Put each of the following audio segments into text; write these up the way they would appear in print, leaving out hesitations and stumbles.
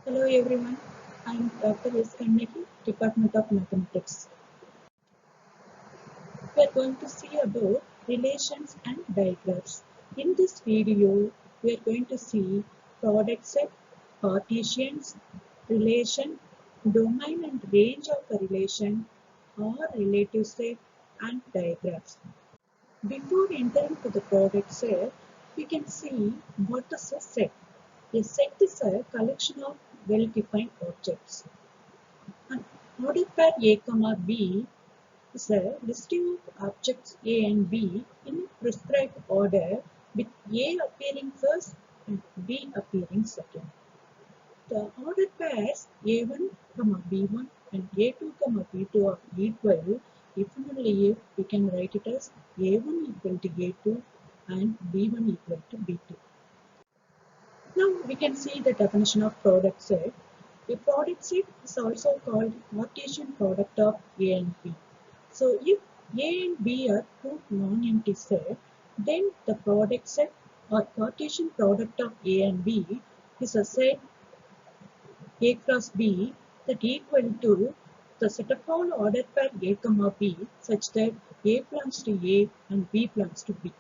Hello everyone, I am Dr. S. Kannaki, Department of Mathematics. We are going to see about relations and digraphs. In this video, we are going to see product set, partitions, relation, domain and range of a relation, or relative set and digraphs. Before entering to the product set, we can see what is a set. A set is a collection of well-defined objects. An order pair A, B is a listing of objects A and B in prescribed order with A appearing first and B appearing second. The ordered pairs A1, B1 and A2, B2 are equal if and only if we can write it as A1 equal to A2 and B1 equal to B2. Now we can see the definition of product set. A product set is also called Cartesian product of A and B. So if A and B are two non-empty sets, then the product set or Cartesian product of A and B is a set A cross B that equal to the set of all ordered pair A, B such that A belongs to A and B belongs to B.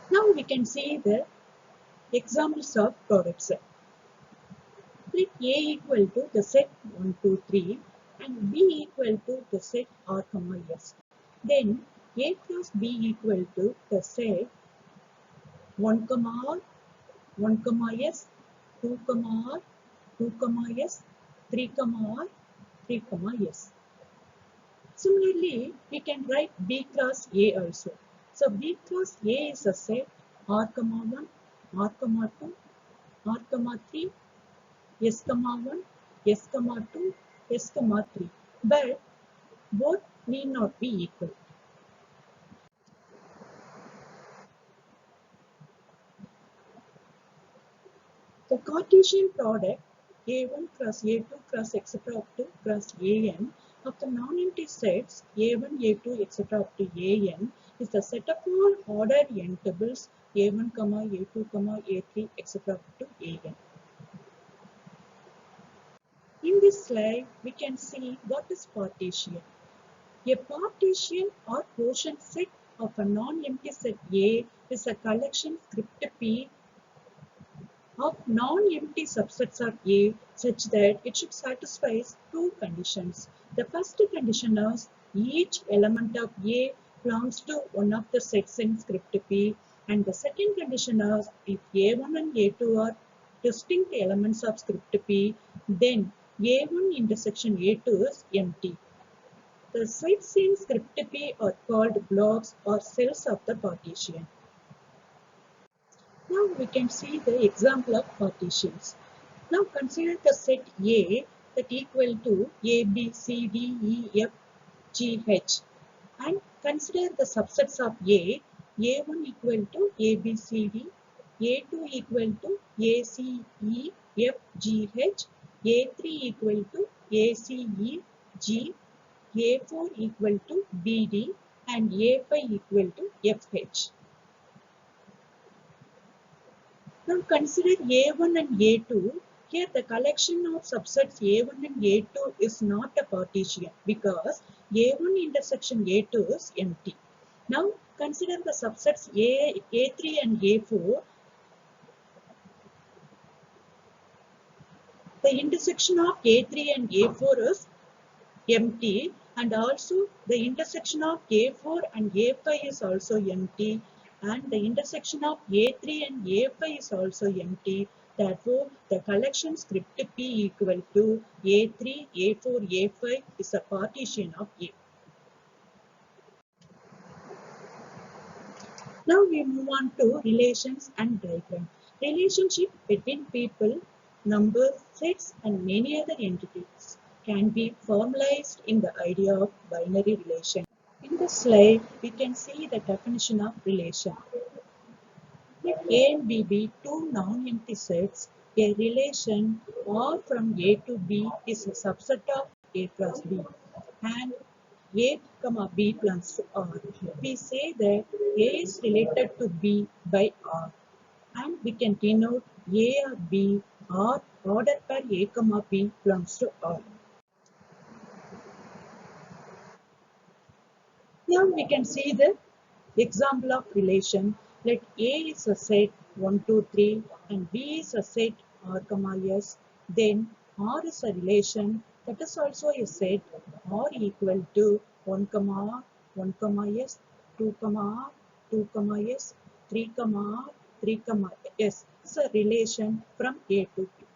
Now we can see the examples of product set. Let A equal to the set 1, 2, 3 and B equal to the set R, S. Then A cross B equal to the set 1, R, 1, S, 2, R, 2, S, 3, R, 3, S. Similarly, we can write B cross A also. So B cross A is a set R, 1, R, 2, R, 3, S, 1, S, 2, S, 3. But both need not be equal. The Cartesian product A1 cross A2 cross etc. up to cross AN of the non-empty sets A1, A2 etc. up to AN is the set of all ordered n tables A1, A2, A3 etc. up to AN. In this slide, we can see what is partition. A partition or quotient set of a non-empty set A is a collection script P of non-empty subsets of A such that it should satisfy two conditions. The first condition is each element of A belongs to one of the sets in script P, and the second condition is if A1 and A2 are distinct elements of script P, then A1 intersection A2 is empty. The sets in script P are called blocks or cells of the partition. Now we can see the example of partitions. Now consider the set A that equal to A, B, C, D, E, F, G, H, and consider the subsets of A, A1 equal to A, B, C, D, A2 equal to A, C, E, F, G, H, A3 equal to A, C, E, G, A4 equal to B, D, and A5 equal to F, H. Now consider A1 and A2. Here the collection of subsets A1 and A2 is not a partition because A1 intersection A2 is empty. Now consider the subsets A3 and A4. The intersection of A3 and A4 is empty, and also the intersection of A4 and A5 is also empty, and the intersection of A3 and A5 is also empty. Therefore, the collection script P equal to A3, A4, A5 is a partition of A. Now we move on to relations and diagram. Relationship between people, numbers, sets and many other entities can be formalized in the idea of binary relation. In this slide, we can see the definition of relation. Let A and B be two non-empty sets. A relation R from A to B is a subset of A plus B, and A, B belongs to R. We say that A is related to B by R, and we can denote A or B or order per A comma B belongs to R. Now we can see the example of relation. Let A is a set 1, 2, 3 and B is a set R comma S. Then R is a relation that is also a set R equal to 1 comma R, 1 comma S, 2 comma R, 2 comma S, 3 comma R, 3 comma S. It's a relation from A to B.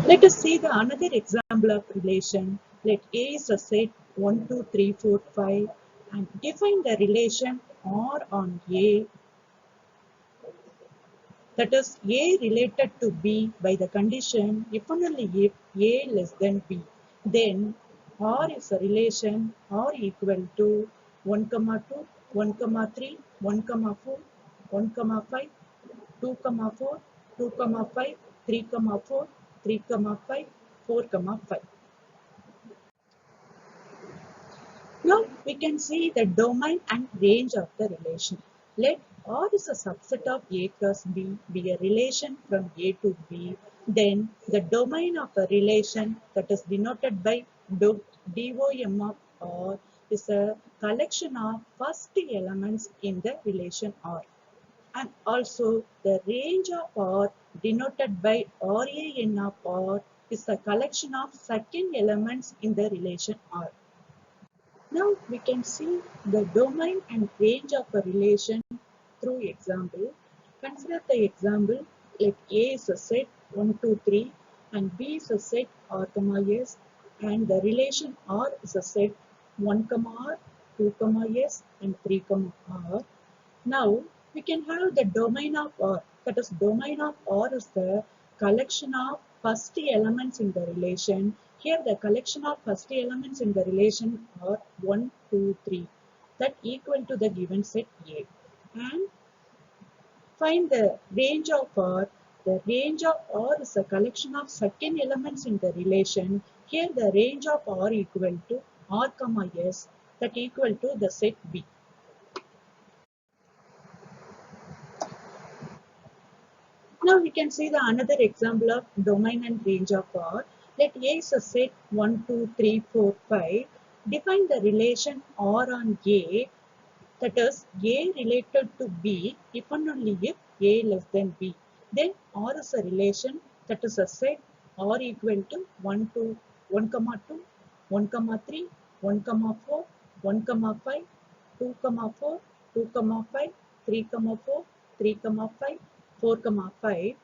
Let us see the another example of relation. Let A is a set 1, 2, 3, 4, 5 and define the relation R on A, that is A related to B by the condition if and only if A less than B. Then R is a relation R equal to 1, 2, 1, 3, 1, 4, 1, 5, 2, 4, 2, 5, 3, 4, 3, 5, 4, 5. Now we can see the domain and range of the relation. Let R is a subset of A cross B be a relation from A to B. Then the domain of a relation that is denoted by DOM of R is a collection of first elements in the relation R. And also the range of R denoted by RAN of R is a collection of second elements in the relation R. Now we can see the domain and range of a relation through example. Consider the example like A is a set 1, 2, 3 and B is a set R comma S and the relation R is a set 1 comma R, 2 comma S and 3 comma R. Now we can have the domain of R, that is domain of R is the collection of first elements in the relation. Here the collection of first elements in the relation are 1, 2, 3 that equal to the given set A. And find the range of R. The range of R is a collection of second elements in the relation. Here the range of R equal to R comma S that equal to the set B. Now we can see the another example of domain and range of R. Let A is a set 1, 2, 3, 4, 5. Define the relation R on A, that is A related to B if and only if A less than B. Then R is a relation that is a set R equal to 1, 2, 1, 2, 1, 3, 1, 4, 1, 5, 2, 4, 2, 5, 3, 4, 3, 5, 4, 5.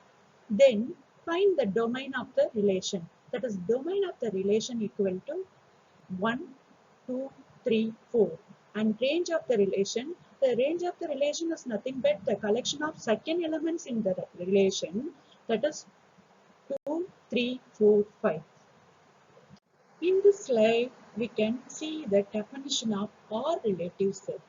Then find the domain of the relation. That is domain of the relation equal to 1, 2, 3, 4. And range of the relation. The range of the relation is nothing but the collection of second elements in the relation. That is 2, 3, 4, 5. In this slide, we can see the definition of R relative set.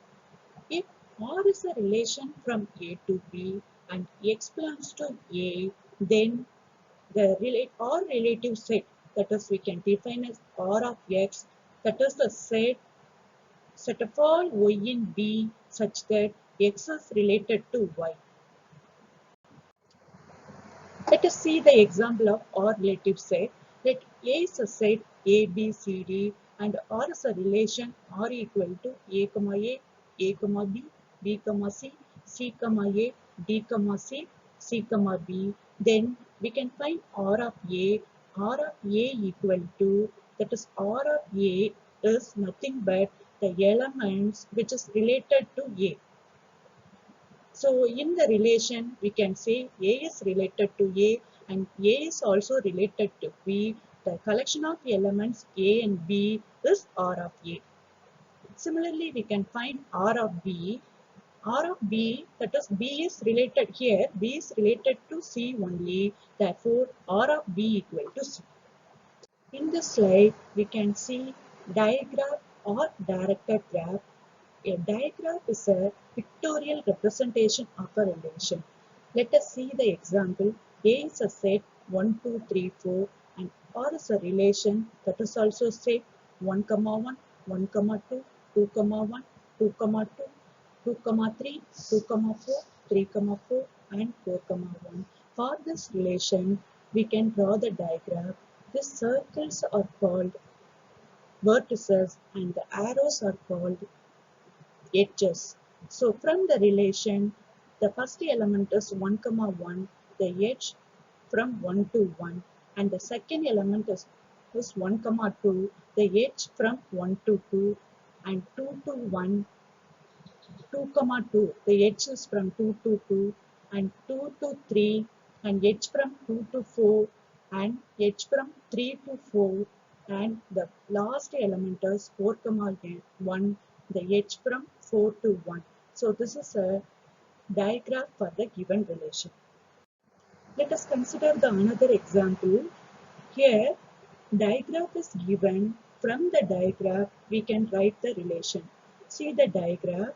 If R is a relation from A to B and X belongs to A, then the R relative set, that is we can define as R of X, that is the set of all Y in B such that X is related to Y. Let us see the example of R relative set. Let A is a set A, B, C, D and R is a relation R equal to A, A, B, B, C, C, A, D, C, C, B. Then we can find R of A. R of A equal to, that is R of A is nothing but the elements which is related to A. So in the relation, we can say A is related to A and A is also related to B. The collection of elements A and B is R of A. Similarly, we can find R of B. R of B, that is B is related here, B is related to C only. Therefore, R of B equal to C. In this slide, we can see diagram or directed graph. A diagram is a pictorial representation of a relation. Let us see the example. A is a set 1, 2, 3, 4 and R is a relation that is also set 1, 1, 1, 2, 2, 1, 2, 2, 2, 3, 2, 4, 3, 4, and 4, comma 1. For this relation, we can draw the diagram. The circles are called vertices and the arrows are called edges. So from the relation, the first element is 1, comma 1, the edge from 1 to 1, and the second element is 1, comma 2, the edge from 1 to 2, and 2 to 1, 2, comma 2, the edge is from 2 to 2, and 2 to 3, and edge from 2 to 4, and edge from 3 to 4, and the last element is 4, comma 1, the edge from 4 to 1. So this is a diagram for the given relation. Let us consider the another example. Here, diagram is given. From the diagram, we can write the relation. See the diagram.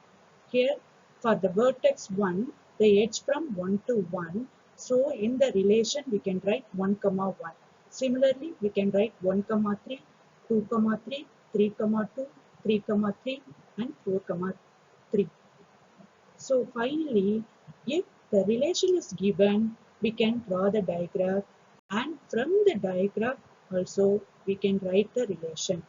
Here, for the vertex 1, the edge from 1 to 1. So, in the relation, we can write 1, comma 1. Similarly, we can write 1, comma 3, 2, comma 3, 3, comma 2, 3, comma 3, and 4, comma 3. So finally, if the relation is given, we can draw the diagram, and from the diagram also we can write the relation.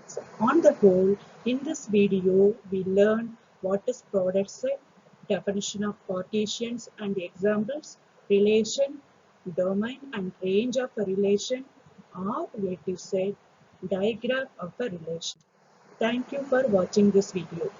So on the whole, in this video, we learned what is product set, definition of partitions and examples, relation, domain and range of a relation, or relative set, diagram of a relation. Thank you for watching this video.